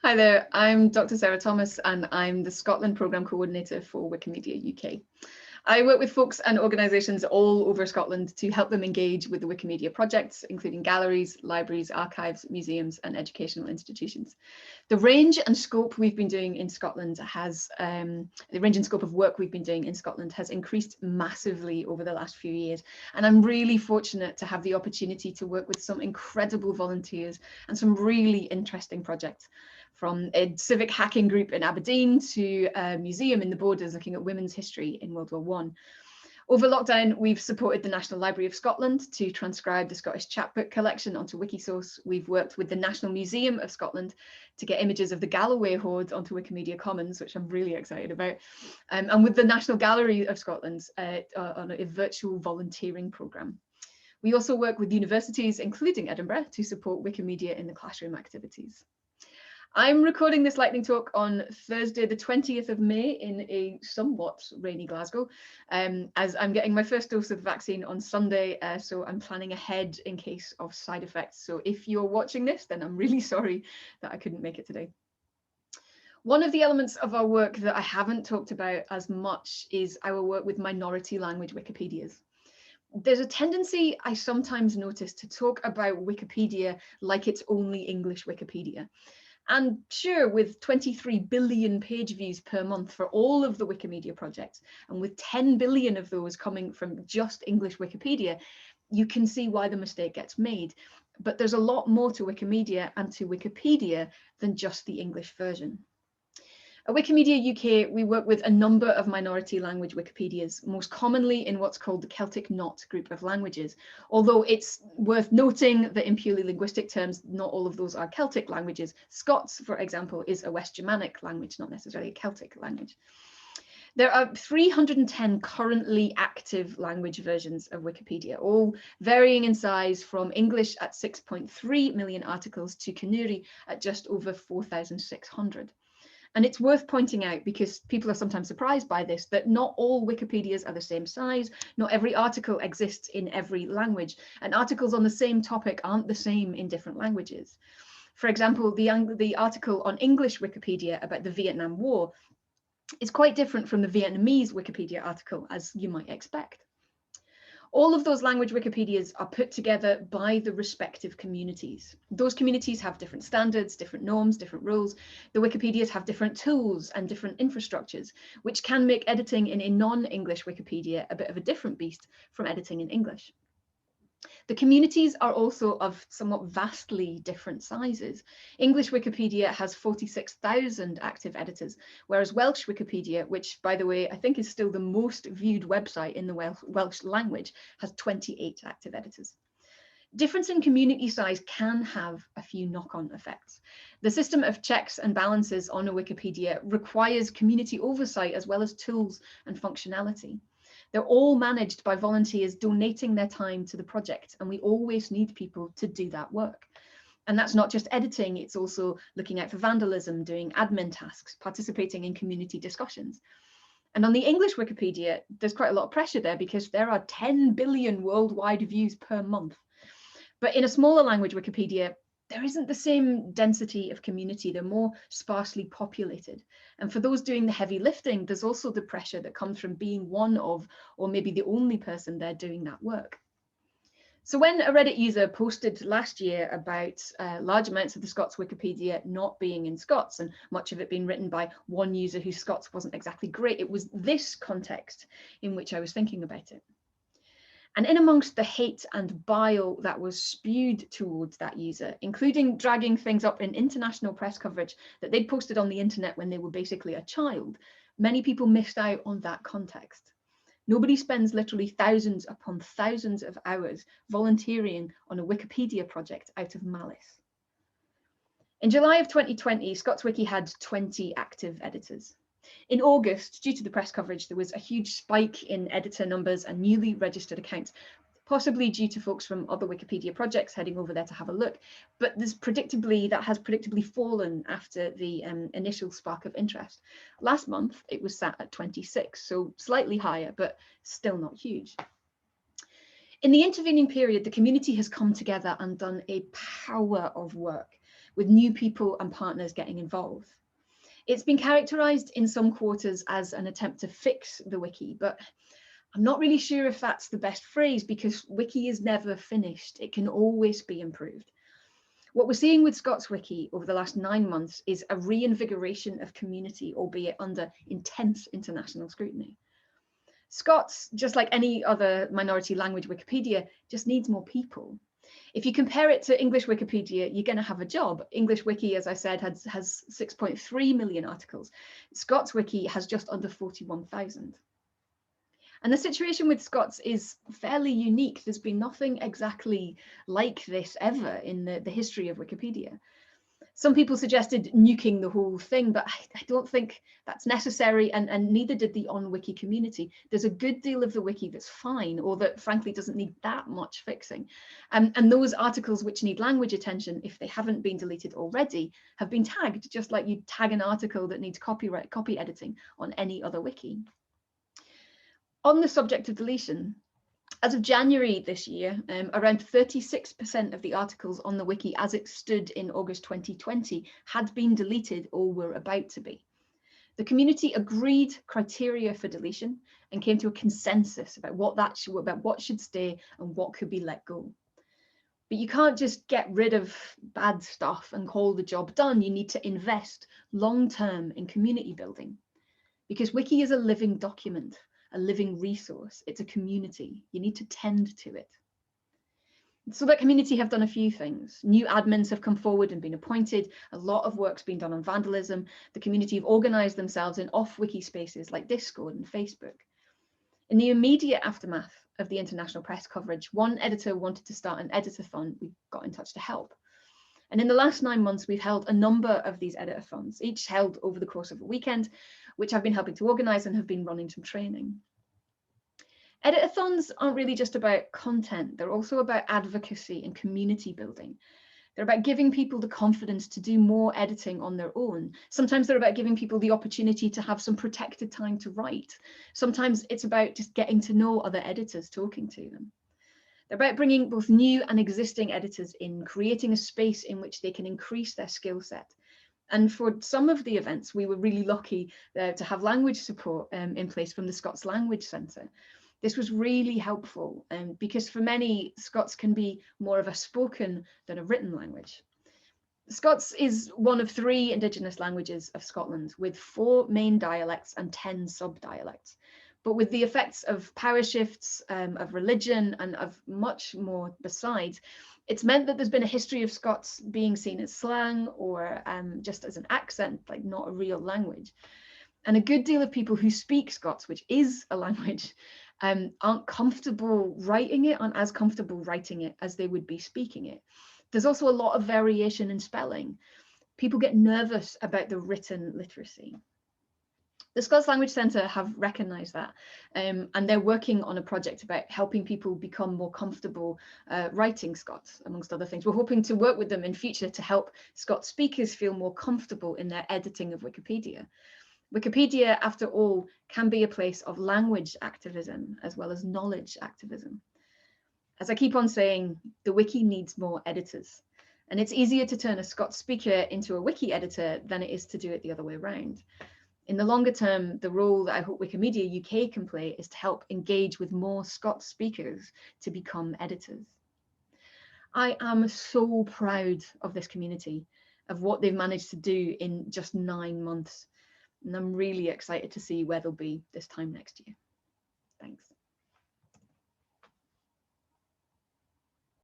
Hi there, I'm Dr. Sara Thomas and I'm the Scotland Programme Coordinator for Wikimedia UK. I work with folks and organisations all over Scotland to help them engage with the Wikimedia projects, including galleries, libraries, archives, museums and educational institutions. The range and scope we've been doing in Scotland the range and scope of work we've been doing in Scotland has increased massively over the last few years. And I'm really fortunate to have the opportunity to work with some incredible volunteers and some really interesting projects. From a civic hacking group in Aberdeen to a museum in the Borders looking at women's history in World War I. Over lockdown, we've supported the National Library of Scotland to transcribe the Scottish chapbook collection onto Wikisource. We've worked with the National Museum of Scotland to get images of the Galloway hoard onto Wikimedia Commons, which I'm really excited about, and with the National Gallery of Scotland on a virtual volunteering programme. We also work with universities, including Edinburgh, to support Wikimedia in the classroom activities. I'm recording this lightning talk on Thursday, the 20th of May in a somewhat rainy Glasgow, as I'm getting my first dose of vaccine on Sunday, so I'm planning ahead in case of side effects. So if you're watching this, then I'm really sorry that I couldn't make it today. One of the elements of our work that I haven't talked about as much is our work with minority language Wikipedias. There's a tendency I sometimes notice to talk about Wikipedia like it's only English Wikipedia. And sure, with 23 billion page views per month for all of the Wikimedia projects, and with 10 billion of those coming from just English Wikipedia, you can see why the mistake gets made. But there's a lot more to Wikimedia and to Wikipedia than just the English version. At Wikimedia UK, we work with a number of minority language Wikipedias, most commonly in what's called the Celtic Knot group of languages. Although it's worth noting that in purely linguistic terms, not all of those are Celtic languages. Scots, for example, is a West Germanic language, not necessarily a Celtic language. There are 310 currently active language versions of Wikipedia, all varying in size from English at 6.3 million articles to Kanuri at just over 4,600. And it's worth pointing out, because people are sometimes surprised by this, that not all Wikipedias are the same size. Not every article exists in every language, and articles on the same topic aren't the same in different languages. For example, the article on English Wikipedia about the Vietnam War is quite different from the Vietnamese Wikipedia article, as you might expect. All of those language Wikipedias are put together by the respective communities. Those communities have different standards, different norms, different rules. The Wikipedias have different tools and different infrastructures, which can make editing in a non-English Wikipedia a bit of a different beast from editing in English. The communities are also of somewhat vastly different sizes. English Wikipedia has 46,000 active editors, whereas Welsh Wikipedia, which, by the way, I think is still the most viewed website in the Welsh language, has 28 active editors. Difference in community size can have a few knock-on effects. The system of checks and balances on a Wikipedia requires community oversight as well as tools and functionality. They're all managed by volunteers donating their time to the project, and we always need people to do that work. And that's not just editing, it's also looking out for vandalism, doing admin tasks, participating in community discussions. And on the English Wikipedia, there's quite a lot of pressure there because there are 10 billion worldwide views per month. But in a smaller language Wikipedia, there isn't the same density of community. They're more sparsely populated. And for those doing the heavy lifting, there's also the pressure that comes from being one of, or maybe the only person there doing that work. So when a Reddit user posted last year about large amounts of the Scots Wikipedia not being in Scots, and much of it being written by one user whose Scots wasn't exactly great, it was this context in which I was thinking about it. And in amongst the hate and bile that was spewed towards that user, including dragging things up in international press coverage that they'd posted on the internet when they were basically a child, many people missed out on that context. Nobody spends literally thousands upon thousands of hours volunteering on a Wikipedia project out of malice. In July of 2020, Scots Wiki had 20 active editors. In August, due to the press coverage, there was a huge spike in editor numbers and newly registered accounts, possibly due to folks from other Wikipedia projects heading over there to have a look. But that has predictably fallen after the initial spark of interest. Last month, it was sat at 26, so slightly higher, but still not huge. In the intervening period, the community has come together and done a power of work. with new people and partners getting involved. It's been characterised in some quarters as an attempt to fix the wiki, but I'm not really sure if that's the best phrase, because wiki is never finished. It can always be improved. What we're seeing with Scots Wiki over the last 9 months is a reinvigoration of community, albeit under intense international scrutiny. Scots, just like any other minority language Wikipedia, just needs more people. If you compare it to English Wikipedia, you're going to have a job. English Wiki, as I said, has 6.3 million articles. Scots Wiki has just under 41,000. And the situation with Scots is fairly unique. There's been nothing exactly like this ever in the history of Wikipedia. Some people suggested nuking the whole thing, but I don't think that's necessary, and neither did the on-wiki community. There's a good deal of the wiki that's fine, or that frankly doesn't need that much fixing. And those articles which need language attention, if they haven't been deleted already, have been tagged, just like you'd tag an article that needs copy editing on any other wiki. On the subject of deletion, as of January this year, around 36% of the articles on the wiki as it stood in August 2020 had been deleted or were about to be. The community agreed criteria for deletion and came to a consensus about what should stay and what could be let go. But you can't just get rid of bad stuff and call the job done. You need to invest long-term in community building, because Wiki is a living document, a living resource. It's a community. You need to tend to it. So that community have done a few things. New admins have come forward and been appointed. A lot of work's been done on vandalism. The community have organised themselves in off-wiki spaces like Discord and Facebook. In the immediate aftermath of the international press coverage, one editor wanted to start an editathon. We got in touch to help. And in the last 9 months, we've held a number of these editathons, each held over the course of a weekend, which I've been helping to organise and have been running some training. Editathons aren't really just about content, they're also about advocacy and community building. They're about giving people the confidence to do more editing on their own. Sometimes they're about giving people the opportunity to have some protected time to write. Sometimes it's about just getting to know other editors, talking to them. They're about bringing both new and existing editors in, creating a space in which they can increase their skill set. And for some of the events, we were really lucky to have language support in place from the Scots Language Centre. This was really helpful because for many, Scots can be more of a spoken than a written language. Scots is one of 3 Indigenous languages of Scotland, with 4 main dialects and 10 sub-dialects. But with the effects of power shifts, of religion, and of much more besides, it's meant that there's been a history of Scots being seen as slang or just as an accent, like not a real language. And a good deal of people who speak Scots, which is a language, aren't comfortable writing it, aren't as comfortable writing it as they would be speaking it. There's also a lot of variation in spelling. People get nervous about the written literacy. The Scots Language Centre have recognised that, and they're working on a project about helping people become more comfortable writing Scots, amongst other things. We're hoping to work with them in future to help Scots speakers feel more comfortable in their editing of Wikipedia. Wikipedia, after all, can be a place of language activism as well as knowledge activism. As I keep on saying, the wiki needs more editors, and it's easier to turn a Scots speaker into a wiki editor than it is to do it the other way around. In the longer term, the role that I hope Wikimedia UK can play is to help engage with more Scots speakers to become editors. I am so proud of this community, of what they've managed to do in just 9 months. And I'm really excited to see where they'll be this time next year.